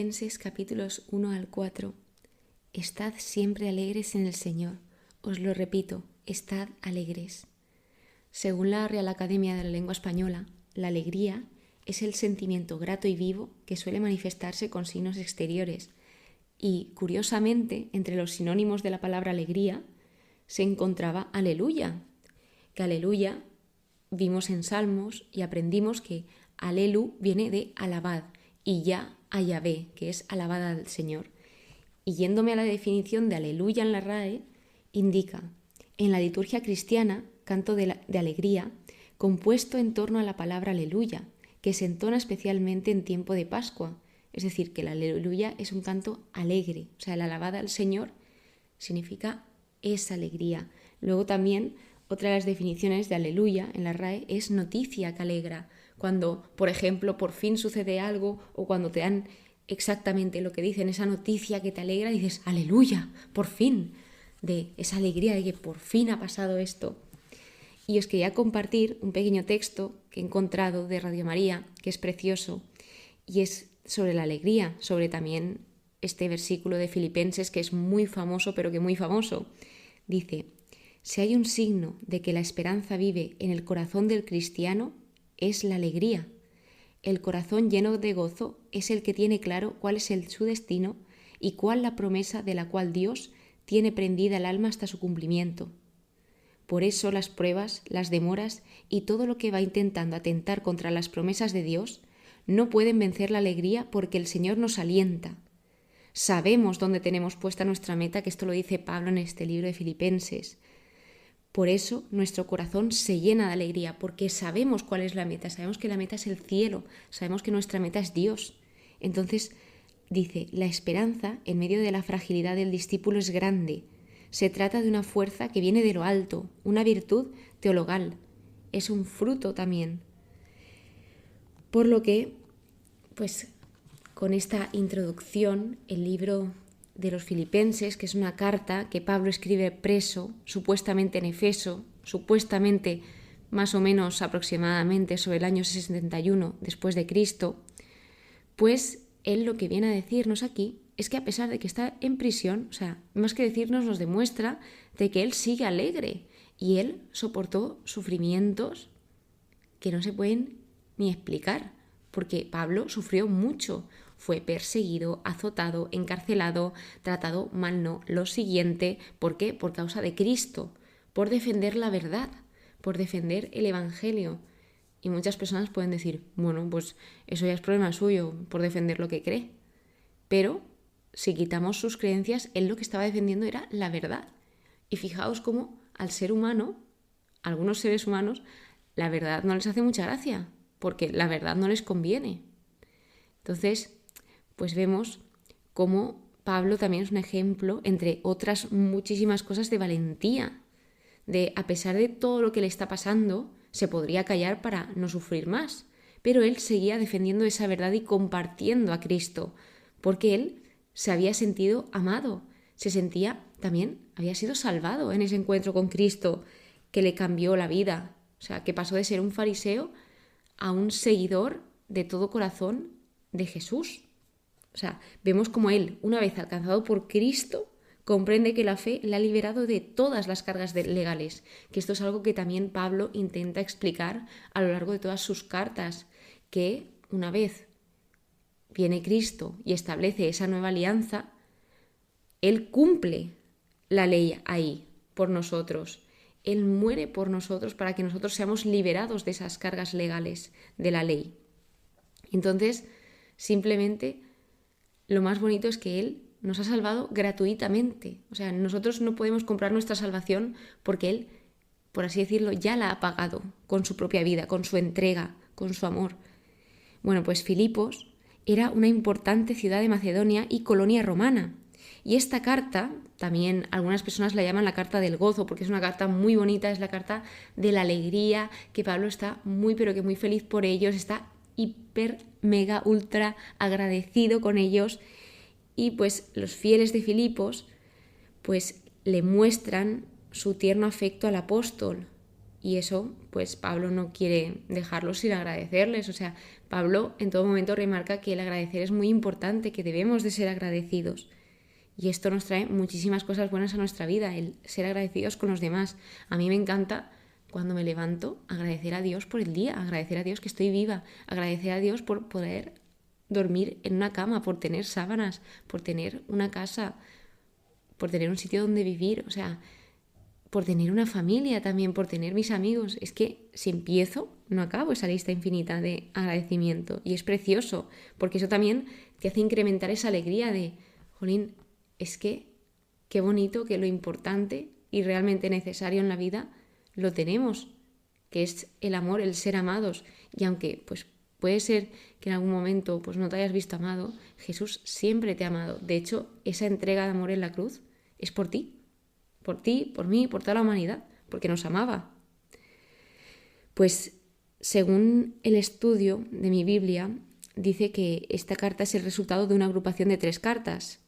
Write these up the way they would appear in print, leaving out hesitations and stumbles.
Filipenses capítulos 1 al 4. Estad siempre alegres en el Señor. Os lo repito, estad alegres. Según la Real Academia de la Lengua Española, la alegría es el sentimiento grato y vivo que suele manifestarse con signos exteriores. Y, curiosamente, entre los sinónimos de la palabra alegría se encontraba aleluya, que aleluya vimos en Salmos y aprendimos que alelu viene de alabad y ya a Yahvé, que es alabada al Señor. Y yéndome a la definición de aleluya en la RAE, indica, en la liturgia cristiana, canto de alegría, compuesto en torno a la palabra aleluya, que se entona especialmente en tiempo de Pascua. Es decir, que la aleluya es un canto alegre, o sea, la alabada al Señor significa esa alegría. Luego también, otra de las definiciones de aleluya en la RAE es noticia que alegra. Cuando, por ejemplo, por fin sucede algo o cuando te dan exactamente lo que dicen, esa noticia que te alegra, dices, aleluya, por fin, de esa alegría de que por fin ha pasado esto. Y os quería compartir un pequeño texto que he encontrado de Radio María, que es precioso, y es sobre la alegría, sobre también este versículo de Filipenses que es muy famoso, pero que muy famoso. Dice, si hay un signo de que la esperanza vive en el corazón del cristiano, es la alegría. El corazón lleno de gozo es el que tiene claro cuál es su destino y cuál la promesa de la cual Dios tiene prendida el alma hasta su cumplimiento. Por eso las pruebas, las demoras y todo lo que va intentando atentar contra las promesas de Dios no pueden vencer la alegría porque el Señor nos alienta. Sabemos dónde tenemos puesta nuestra meta, que esto lo dice Pablo en este libro de Filipenses. Por eso nuestro corazón se llena de alegría, porque sabemos cuál es la meta, sabemos que la meta es el cielo, sabemos que nuestra meta es Dios. Entonces, dice, la esperanza en medio de la fragilidad del discípulo es grande. Se trata de una fuerza que viene de lo alto, una virtud teologal. Es un fruto también. Por lo que, pues, con esta introducción, el libro de los Filipenses, que es una carta que Pablo escribe preso, supuestamente en Efeso, supuestamente más o menos aproximadamente sobre el año 61 después de Cristo, pues él lo que viene a decirnos aquí es que a pesar de que está en prisión, o sea, más que decirnos, nos demuestra de que él sigue alegre y él soportó sufrimientos que no se pueden ni explicar, porque Pablo sufrió mucho. Fue perseguido, azotado, encarcelado, tratado mal, no. Lo siguiente, ¿por qué? Por causa de Cristo, por defender la verdad, por defender el Evangelio. Y muchas personas pueden decir, bueno, pues eso ya es problema suyo, por defender lo que cree. Pero si quitamos sus creencias, él lo que estaba defendiendo era la verdad. Y fijaos cómo al ser humano, a algunos seres humanos, la verdad no les hace mucha gracia, porque la verdad no les conviene. Entonces, pues vemos cómo Pablo también es un ejemplo, entre otras muchísimas cosas, de valentía, de a pesar de todo lo que le está pasando, se podría callar para no sufrir más, pero él seguía defendiendo esa verdad y compartiendo a Cristo, porque él se había sentido amado, se sentía también, había sido salvado en ese encuentro con Cristo, que le cambió la vida, o sea, que pasó de ser un fariseo a un seguidor de todo corazón de Jesús. O sea, vemos como él, una vez alcanzado por Cristo, comprende que la fe le ha liberado de todas las cargas legales, que esto es algo que también Pablo intenta explicar a lo largo de todas sus cartas, que una vez viene Cristo y establece esa nueva alianza, él cumple la ley ahí por nosotros. Él muere por nosotros para que nosotros seamos liberados de esas cargas legales de la ley. Entonces, simplemente lo más bonito es que Él nos ha salvado gratuitamente. O sea, nosotros no podemos comprar nuestra salvación porque Él, por así decirlo, ya la ha pagado con su propia vida, con su entrega, con su amor. Bueno, pues Filipos era una importante ciudad de Macedonia y colonia romana. Y esta carta, también algunas personas la llaman la carta del gozo, porque es una carta muy bonita, es la carta de la alegría, que Pablo está muy, pero que muy feliz por ellos, está hiper, mega, ultra agradecido con ellos. Y pues los fieles de Filipos pues le muestran su tierno afecto al apóstol. Y eso, pues Pablo no quiere dejarlo sin agradecerles. O sea, Pablo en todo momento remarca que el agradecer es muy importante, que debemos de ser agradecidos. Y esto nos trae muchísimas cosas buenas a nuestra vida, el ser agradecidos con los demás. A mí me encanta cuando me levanto agradecer a Dios por el día, agradecer a Dios que estoy viva, agradecer a Dios por poder dormir en una cama, por tener sábanas, por tener una casa, por tener un sitio donde vivir, o sea, por tener una familia también, por tener mis amigos. Es que si empiezo, no acabo esa lista infinita de agradecimiento. Y es precioso, porque eso también te hace incrementar esa alegría de, jolín, es que qué bonito que lo importante y realmente necesario en la vida lo tenemos, que es el amor, el ser amados. Y aunque pues puede ser que en algún momento pues no te hayas visto amado, Jesús siempre te ha amado. De hecho, esa entrega de amor en la cruz es por ti, por mí, por toda la humanidad, porque nos amaba. Pues según el estudio de mi Biblia, dice que esta carta es el resultado de una agrupación de 3 cartas.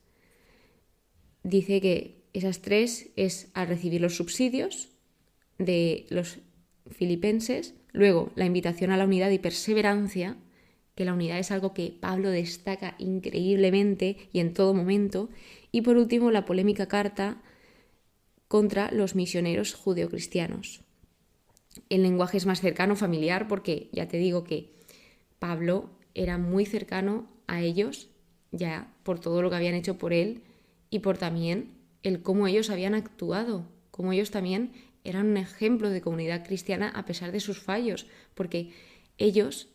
Dice que esas 3 es al recibir los subsidios de los filipenses, luego la invitación a la unidad y perseverancia, que la unidad es algo que Pablo destaca increíblemente y en todo momento, y por último la polémica carta contra los misioneros judeocristianos. El lenguaje es más cercano, familiar, porque ya te digo que Pablo era muy cercano a ellos, ya por todo lo que habían hecho por él y por también el cómo ellos habían actuado, cómo ellos también eran un ejemplo de comunidad cristiana a pesar de sus fallos, porque ellos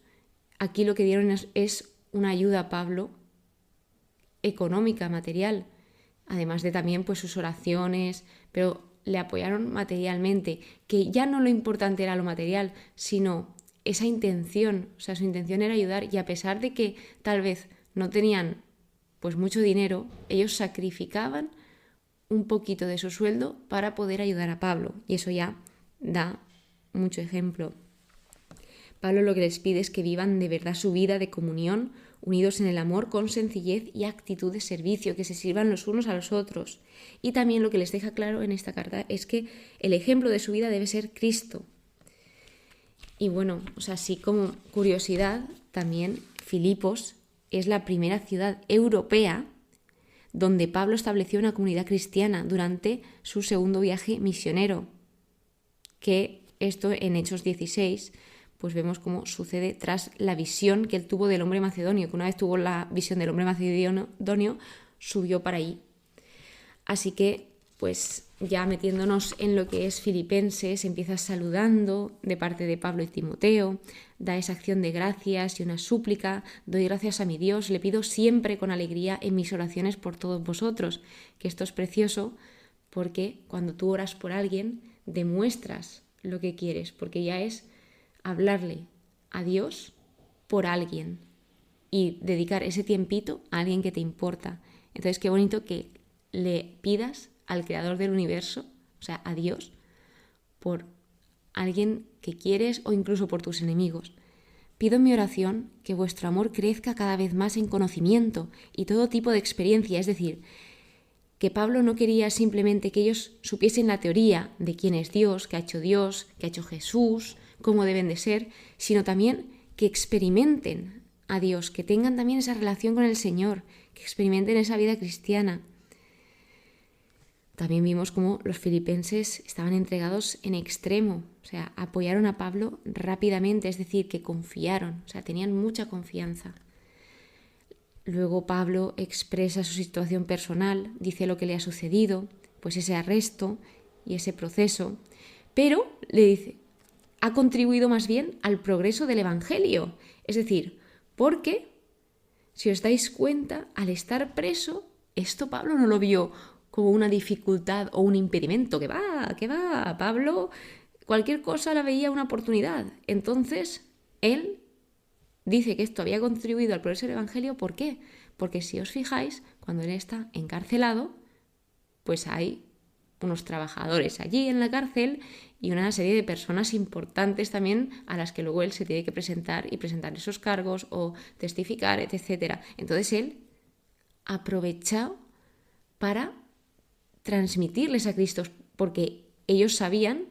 aquí lo que dieron es una ayuda a Pablo económica, material, además de también pues sus oraciones, pero le apoyaron materialmente, que ya no lo importante era lo material, sino esa intención, o sea, su intención era ayudar, y a pesar de que tal vez no tenían pues mucho dinero, ellos sacrificaban un poquito de su sueldo para poder ayudar a Pablo, y eso ya da mucho ejemplo. Pablo lo que les pide es que vivan de verdad su vida de comunión, unidos en el amor, con sencillez y actitud de servicio, que se sirvan los unos a los otros. Y también lo que les deja claro en esta carta es que el ejemplo de su vida debe ser Cristo. Y bueno, o sea, así como curiosidad, también Filipos es la primera ciudad europea donde Pablo estableció una comunidad cristiana durante su segundo viaje misionero, que esto en Hechos 16 pues vemos cómo sucede tras la visión que él tuvo del hombre macedonio, que una vez tuvo la visión del hombre macedonio, subió para allí. Así que, pues ya metiéndonos en lo que es Filipenses, empieza saludando de parte de Pablo y Timoteo, da esa acción de gracias y una súplica: doy gracias a mi Dios, le pido siempre con alegría en mis oraciones por todos vosotros. Que esto es precioso porque cuando tú oras por alguien, demuestras lo que quieres, porque ya es hablarle a Dios por alguien y dedicar ese tiempito a alguien que te importa. Entonces, qué bonito que le pidas al creador del universo, o sea, a Dios, por alguien que quieres o incluso por tus enemigos. Pido en mi oración que vuestro amor crezca cada vez más en conocimiento y todo tipo de experiencia, es decir, que Pablo no quería simplemente que ellos supiesen la teoría de quién es Dios, qué ha hecho Jesús, cómo deben de ser, sino también que experimenten a Dios, que tengan también esa relación con el Señor, que experimenten esa vida cristiana. También vimos cómo los filipenses estaban entregados en extremo, o sea, apoyaron a Pablo rápidamente, es decir, que confiaron, o sea, tenían mucha confianza. Luego Pablo expresa su situación personal, dice lo que le ha sucedido, pues ese arresto y ese proceso, pero le dice: ha contribuido más bien al progreso del Evangelio. Es decir, porque, si os dais cuenta, al estar preso, esto Pablo no lo vio como una dificultad o un impedimento. Que va, Pablo cualquier cosa la veía una oportunidad. Entonces, él dice que esto había contribuido al progreso del Evangelio. ¿Por qué? Porque si os fijáis, cuando él está encarcelado, pues hay unos trabajadores allí en la cárcel y una serie de personas importantes también a las que luego él se tiene que presentar y presentar esos cargos o testificar, etc. Entonces él aprovechó para transmitirles a Cristo, porque ellos sabían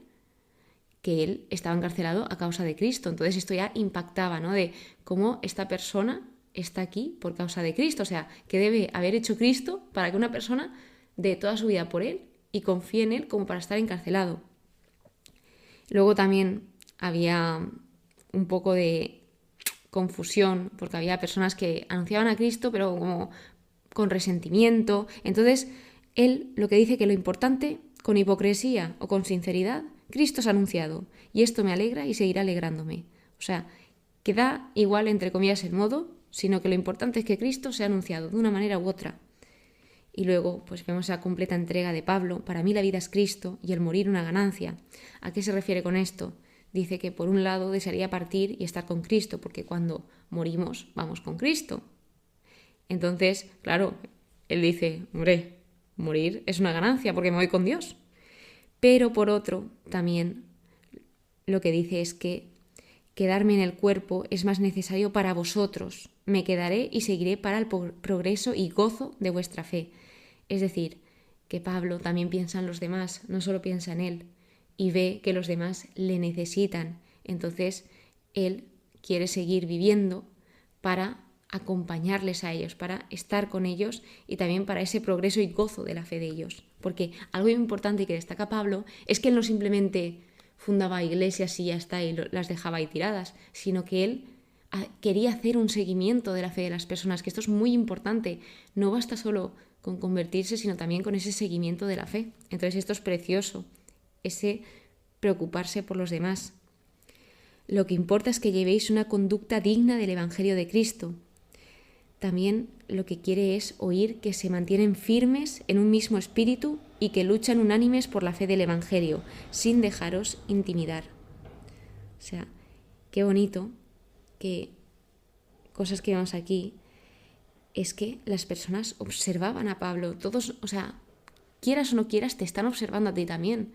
que él estaba encarcelado a causa de Cristo. Entonces esto ya impactaba, ¿no? De cómo esta persona está aquí por causa de Cristo. O sea, que debe haber hecho Cristo para que una persona dé toda su vida por él y confíe en él como para estar encarcelado. Luego también había un poco de confusión, porque había personas que anunciaban a Cristo, pero como con resentimiento. Entonces, él lo que dice que lo importante, con hipocresía o con sinceridad, Cristo es anunciado, y esto me alegra y seguirá alegrándome. O sea, que da igual, entre comillas, el modo, sino que lo importante es que Cristo sea anunciado de una manera u otra. Y luego, pues vemos esa completa entrega de Pablo. Para mí la vida es Cristo y el morir una ganancia. ¿A qué se refiere con esto? Dice que por un lado desearía partir y estar con Cristo, porque cuando morimos vamos con Cristo. Entonces, claro, él dice, hombre, morir es una ganancia porque me voy con Dios. Pero por otro, también lo que dice es que quedarme en el cuerpo es más necesario para vosotros. Me quedaré y seguiré para el progreso y gozo de vuestra fe. Es decir, que Pablo también piensa en los demás, no solo piensa en él, y ve que los demás le necesitan. Entonces, él quiere seguir viviendo para acompañarles a ellos, para estar con ellos y también para ese progreso y gozo de la fe de ellos. Porque algo importante que destaca Pablo es que él no simplemente fundaba iglesias y ya está y las dejaba ahí tiradas, sino que él quería hacer un seguimiento de la fe de las personas, que esto es muy importante. No basta solo con convertirse, sino también con ese seguimiento de la fe. Entonces esto es precioso, ese preocuparse por los demás. Lo que importa es que llevéis una conducta digna del Evangelio de Cristo. También lo que quiere es oír que se mantienen firmes en un mismo espíritu y que luchan unánimes por la fe del Evangelio, sin dejaros intimidar. O sea, qué bonito que cosas que vemos aquí es que las personas observaban a Pablo. Todos, o sea, quieras o no quieras, te están observando a ti también.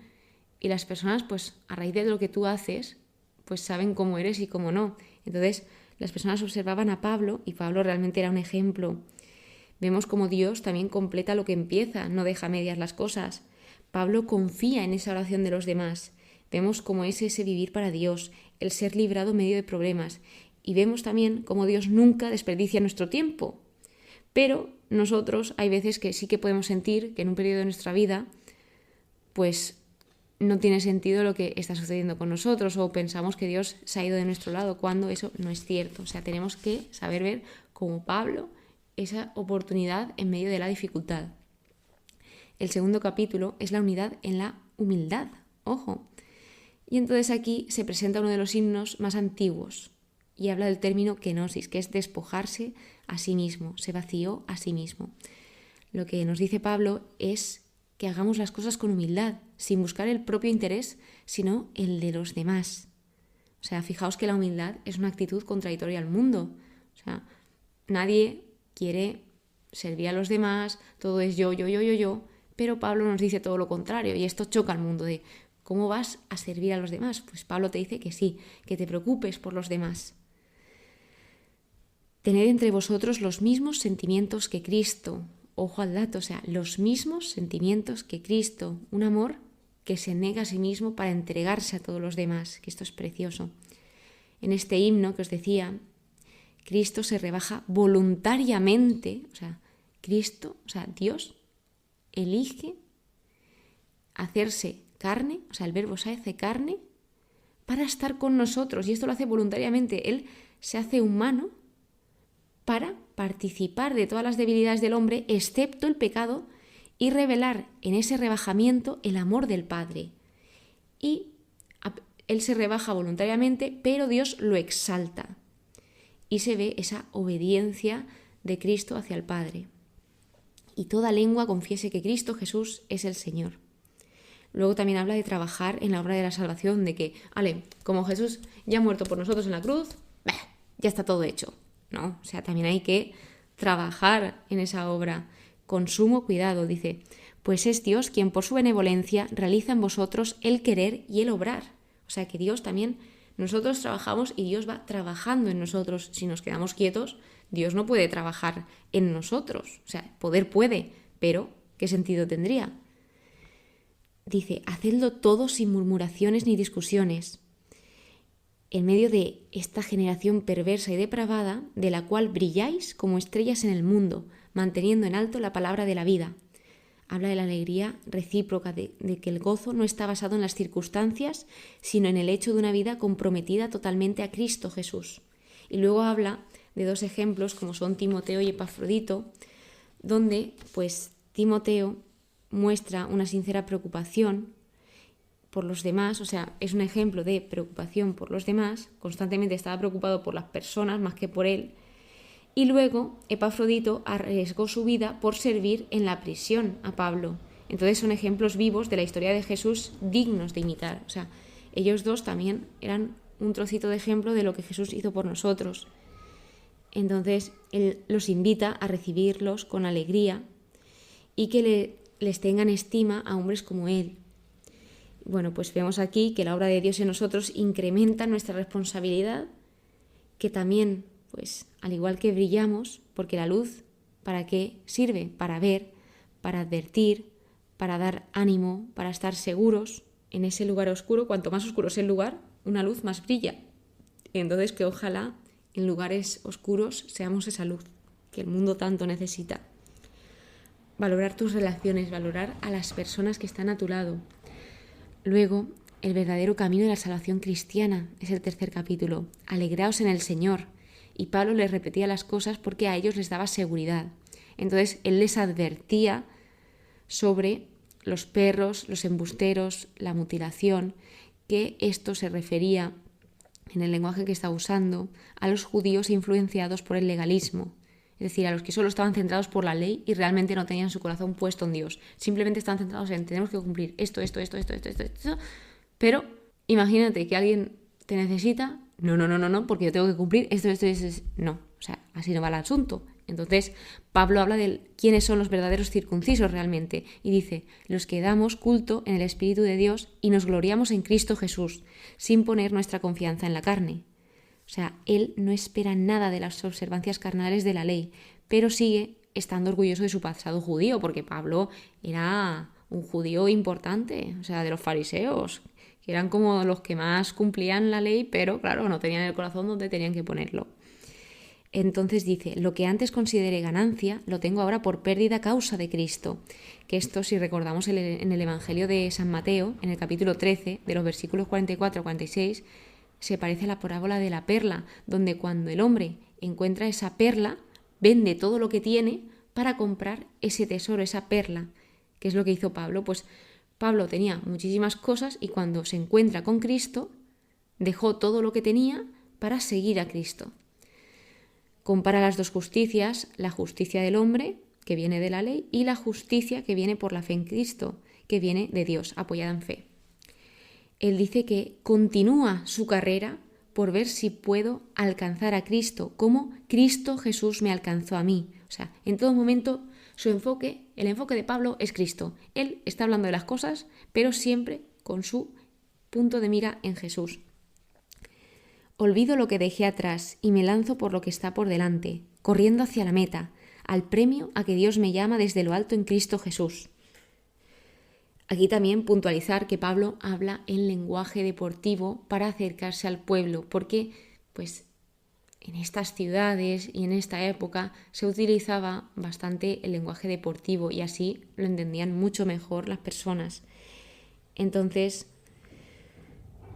Y las personas, pues, a raíz de lo que tú haces, pues saben cómo eres y cómo no. Entonces, las personas observaban a Pablo y Pablo realmente era un ejemplo. Vemos cómo Dios también completa lo que empieza, no deja medias las cosas. Pablo confía en esa oración de los demás. Vemos cómo es ese vivir para Dios, el ser librado en medio de problemas. Y vemos también cómo Dios nunca desperdicia nuestro tiempo. Pero nosotros hay veces que sí que podemos sentir que en un periodo de nuestra vida, pues no tiene sentido lo que está sucediendo con nosotros o pensamos que Dios se ha ido de nuestro lado cuando eso no es cierto. O sea, tenemos que saber ver como Pablo esa oportunidad en medio de la dificultad. El segundo capítulo es la unidad en la humildad. Ojo. Y entonces aquí se presenta uno de los himnos más antiguos y habla del término kenosis, que es despojarse a sí mismo, se vació a sí mismo. Lo que nos dice Pablo es que hagamos las cosas con humildad, sin buscar el propio interés, sino el de los demás. O sea, fijaos que la humildad es una actitud contradictoria al mundo. O sea, nadie quiere servir a los demás, todo es yo, pero Pablo nos dice todo lo contrario y esto choca al mundo de ¿cómo vas a servir a los demás? Pues Pablo te dice que sí, que te preocupes por los demás. Tened entre vosotros los mismos sentimientos que Cristo. Ojo al dato, o sea, los mismos sentimientos que Cristo. Un amor que se niega a sí mismo para entregarse a todos los demás, que esto es precioso. En este himno que os decía, Cristo se rebaja voluntariamente, o sea, Dios elige hacerse carne, o sea, el verbo se hace carne para estar con nosotros y esto lo hace voluntariamente. Él se hace humano para participar de todas las debilidades del hombre, excepto el pecado, y revelar en ese rebajamiento el amor del Padre. Y Él se rebaja voluntariamente, pero Dios lo exalta. Y se ve esa obediencia de Cristo hacia el Padre. Y toda lengua confiese que Cristo Jesús es el Señor. Luego también habla de trabajar en la obra de la salvación, de que, como Jesús ya ha muerto por nosotros en la cruz, ya está todo hecho. No, o sea, también hay que trabajar en esa obra con sumo cuidado, dice, pues es Dios quien por su benevolencia realiza en vosotros el querer y el obrar. O sea, que Dios también, nosotros trabajamos y Dios va trabajando en nosotros. Si nos quedamos quietos, Dios no puede trabajar en nosotros. O sea, poder puede, pero ¿qué sentido tendría? dice, hacedlo todo sin murmuraciones ni discusiones, en medio de esta generación perversa y depravada, de la cual brilláis como estrellas en el mundo, manteniendo en alto la palabra de la vida. Habla de la alegría recíproca, de que el gozo no está basado en las circunstancias, sino en el hecho de una vida comprometida totalmente a Cristo Jesús. Y luego habla de 2 ejemplos, como son Timoteo y Epafrodito, donde pues Timoteo muestra una sincera preocupación por los demás, o sea, es un ejemplo de preocupación por los demás, constantemente estaba preocupado por las personas más que por él. Y luego Epafrodito arriesgó su vida por servir en la prisión a Pablo. Entonces son ejemplos vivos de la historia de Jesús dignos de imitar. O sea, ellos dos también eran un trocito de ejemplo de lo que Jesús hizo por nosotros. Entonces él los invita a recibirlos con alegría y que les tengan estima a hombres como él. Bueno, pues vemos aquí que la obra de Dios en nosotros incrementa nuestra responsabilidad, que también, pues, al igual que brillamos, porque la luz, ¿para qué sirve? Para ver, para advertir, para dar ánimo, para estar seguros en ese lugar oscuro. Cuanto más oscuro es el lugar, una luz más brilla. Entonces, que ojalá en lugares oscuros seamos esa luz que el mundo tanto necesita. Valorar tus relaciones, valorar a las personas que están a tu lado. Luego, el verdadero camino de la salvación cristiana es el 3er capítulo. Alegraos en el Señor. Y Pablo les repetía las cosas porque a ellos les daba seguridad. Entonces, él les advertía sobre los perros, los embusteros, la mutilación, que esto se refería, en el lenguaje que está usando, a los judíos influenciados por el legalismo. Es decir, a los que solo estaban centrados por la ley y realmente no tenían su corazón puesto en Dios. Simplemente estaban centrados en tenemos que cumplir esto. Pero imagínate que alguien te necesita. No, porque yo tengo que cumplir esto. No, o sea, así no va el asunto. Entonces, Pablo habla de quiénes son los verdaderos circuncisos realmente. Y dice, los que damos culto en el Espíritu de Dios y nos gloriamos en Cristo Jesús, sin poner nuestra confianza en la carne. O sea, él no espera nada de las observancias carnales de la ley, pero sigue estando orgulloso de su pasado judío, porque Pablo era un judío importante, o sea, de los fariseos, que eran como los que más cumplían la ley, pero claro, no tenían el corazón donde tenían que ponerlo. Entonces dice, lo que antes consideré ganancia, lo tengo ahora por pérdida a causa de Cristo. Que esto, si recordamos en el Evangelio de San Mateo, en el capítulo 13, de los versículos 44 a 46, se parece a la parábola de la perla, donde cuando el hombre encuentra esa perla, vende todo lo que tiene para comprar ese tesoro, esa perla. ¿Qué es lo que hizo Pablo? Pues Pablo tenía muchísimas cosas y cuando se encuentra con Cristo, dejó todo lo que tenía para seguir a Cristo. Compara las dos justicias, la justicia del hombre, que viene de la ley, y la justicia que viene por la fe en Cristo, que viene de Dios, apoyada en fe. Él dice que continúa su carrera por ver si puedo alcanzar a Cristo, como Cristo Jesús me alcanzó a mí. O sea, en todo momento el enfoque de Pablo es Cristo. Él está hablando de las cosas, pero siempre con su punto de mira en Jesús. Olvido lo que dejé atrás y me lanzo por lo que está por delante, corriendo hacia la meta, al premio a que Dios me llama desde lo alto en Cristo Jesús. Aquí también puntualizar que Pablo habla en lenguaje deportivo para acercarse al pueblo, porque pues en estas ciudades y en esta época se utilizaba bastante el lenguaje deportivo y así lo entendían mucho mejor las personas. Entonces,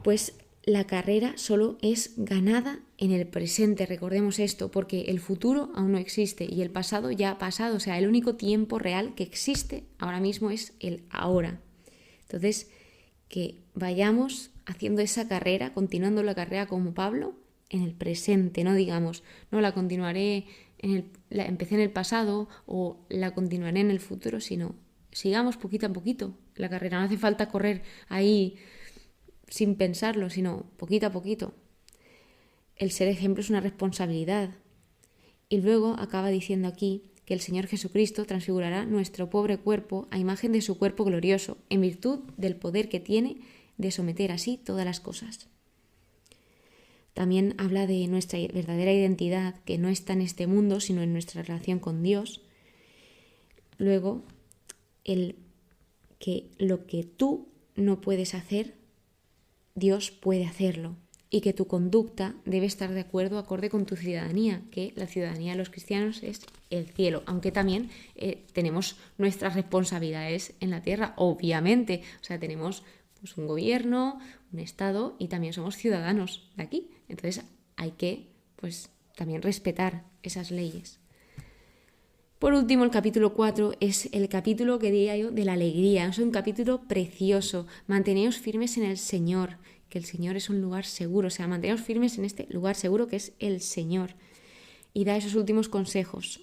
pues la carrera solo es ganada en el presente, recordemos esto, porque el futuro aún no existe y el pasado ya ha pasado, o sea, el único tiempo real que existe ahora mismo es el ahora. Entonces, que vayamos haciendo esa carrera, continuando la carrera como Pablo, en el presente, no digamos, no la continuaré, la empecé en el pasado o la continuaré en el futuro, sino sigamos poquito a poquito la carrera, no hace falta correr ahí sin pensarlo, sino poquito a poquito. El ser ejemplo es una responsabilidad. Y luego acaba diciendo aquí que el Señor Jesucristo transfigurará nuestro pobre cuerpo a imagen de su cuerpo glorioso, en virtud del poder que tiene de someter así todas las cosas. También habla de nuestra verdadera identidad, que no está en este mundo, sino en nuestra relación con Dios. Luego, que lo que tú no puedes hacer, Dios puede hacerlo. Y que tu conducta debe estar de acuerdo, acorde con tu ciudadanía, que la ciudadanía de los cristianos es el cielo, aunque también tenemos nuestras responsabilidades en la tierra, obviamente. O sea, tenemos pues, un gobierno, un Estado y también somos ciudadanos de aquí. Entonces hay que pues, también respetar esas leyes. Por último, el capítulo 4 es el capítulo que diría yo de la alegría. Es un capítulo precioso. Manteneos firmes en el Señor, que el Señor es un lugar seguro. O sea, manteneos firmes en este lugar seguro que es el Señor. Y da esos últimos consejos.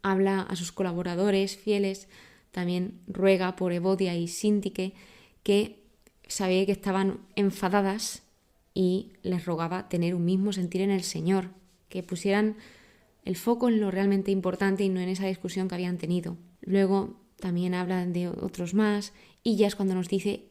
Habla a sus colaboradores fieles. También ruega por Evodia y Síntique, que sabía que estaban enfadadas y les rogaba tener un mismo sentir en el Señor, que pusieran el foco en lo realmente importante y no en esa discusión que habían tenido. Luego también habla de otros más y ya es cuando nos dice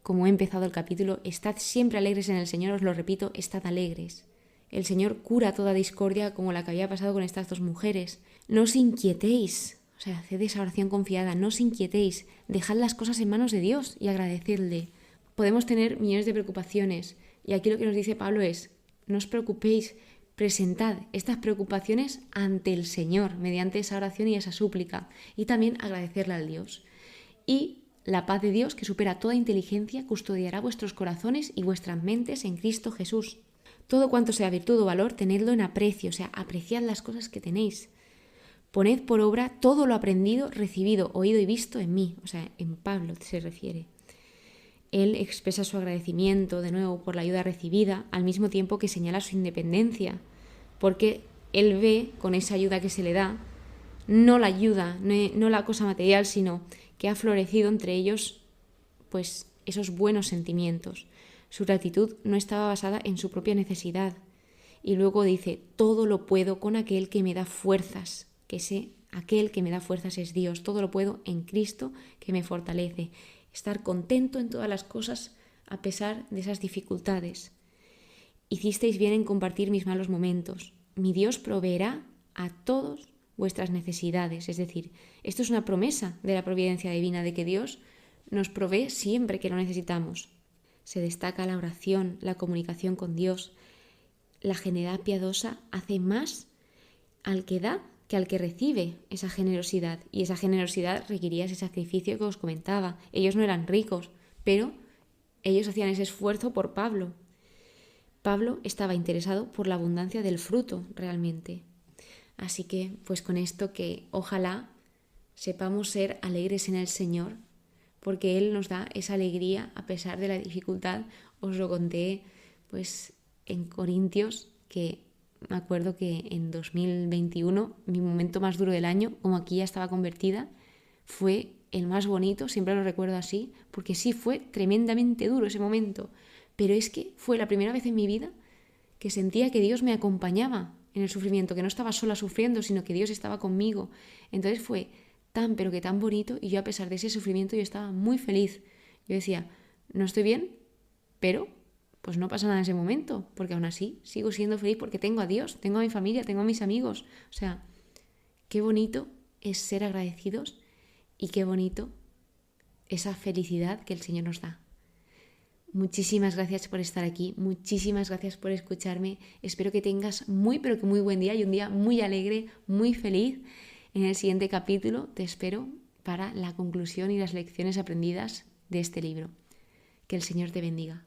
como he empezado el capítulo, estad siempre alegres en el Señor, os lo repito, estad alegres. El Señor cura toda discordia como la que había pasado con estas dos mujeres. No os inquietéis, o sea, haced esa oración confiada, no os inquietéis, dejad las cosas en manos de Dios y agradecedle. Podemos tener millones de preocupaciones y aquí lo que nos dice Pablo es, no os preocupéis, presentad estas preocupaciones ante el Señor mediante esa oración y esa súplica y también agradecerle al Dios. Y la paz de Dios, que supera toda inteligencia, custodiará vuestros corazones y vuestras mentes en Cristo Jesús. Todo cuanto sea virtud o valor, tenedlo en aprecio, o sea, apreciad las cosas que tenéis. Poned por obra todo lo aprendido, recibido, oído y visto en mí, o sea, en Pablo se refiere. Él expresa su agradecimiento de nuevo por la ayuda recibida, al mismo tiempo que señala su independencia, porque él ve con esa ayuda que se le da, no la ayuda, no la cosa material, sino que ha florecido entre ellos pues esos buenos sentimientos. Su gratitud no estaba basada en su propia necesidad. Y luego dice, todo lo puedo con aquel que me da fuerzas, aquel que me da fuerzas es Dios, todo lo puedo en Cristo que me fortalece. Estar contento en todas las cosas a pesar de esas dificultades. Hicisteis bien en compartir mis malos momentos. Mi Dios proveerá a todos vuestras necesidades. Es decir, esto es una promesa de la providencia divina, de que Dios nos provee siempre que lo necesitamos. Se destaca la oración, la comunicación con Dios. La generosidad piadosa hace más al que da que al que recibe esa generosidad. Y esa generosidad requería ese sacrificio que os comentaba. Ellos no eran ricos, pero ellos hacían ese esfuerzo por Pablo. Pablo estaba interesado por la abundancia del fruto realmente. Así que, pues con esto que ojalá sepamos ser alegres en el Señor, porque Él nos da esa alegría a pesar de la dificultad. Os lo conté pues en Corintios, que me acuerdo que en 2021, mi momento más duro del año, como aquí ya estaba convertida, fue el más bonito, siempre lo recuerdo así, porque sí fue tremendamente duro ese momento, pero es que fue la primera vez en mi vida que sentía que Dios me acompañaba en el sufrimiento, que no estaba sola sufriendo, sino que Dios estaba conmigo. Entonces fue tan, pero que tan bonito, y yo a pesar de ese sufrimiento yo estaba muy feliz. Yo decía, no estoy bien, pero pues no pasa nada en ese momento, porque aún así sigo siendo feliz porque tengo a Dios, tengo a mi familia, tengo a mis amigos. O sea, qué bonito es ser agradecidos y qué bonito esa felicidad que el Señor nos da. Muchísimas gracias por estar aquí, muchísimas gracias por escucharme. Espero que tengas muy, pero que muy buen día y un día muy alegre, muy feliz. En el siguiente capítulo te espero para la conclusión y las lecciones aprendidas de este libro. Que el Señor te bendiga.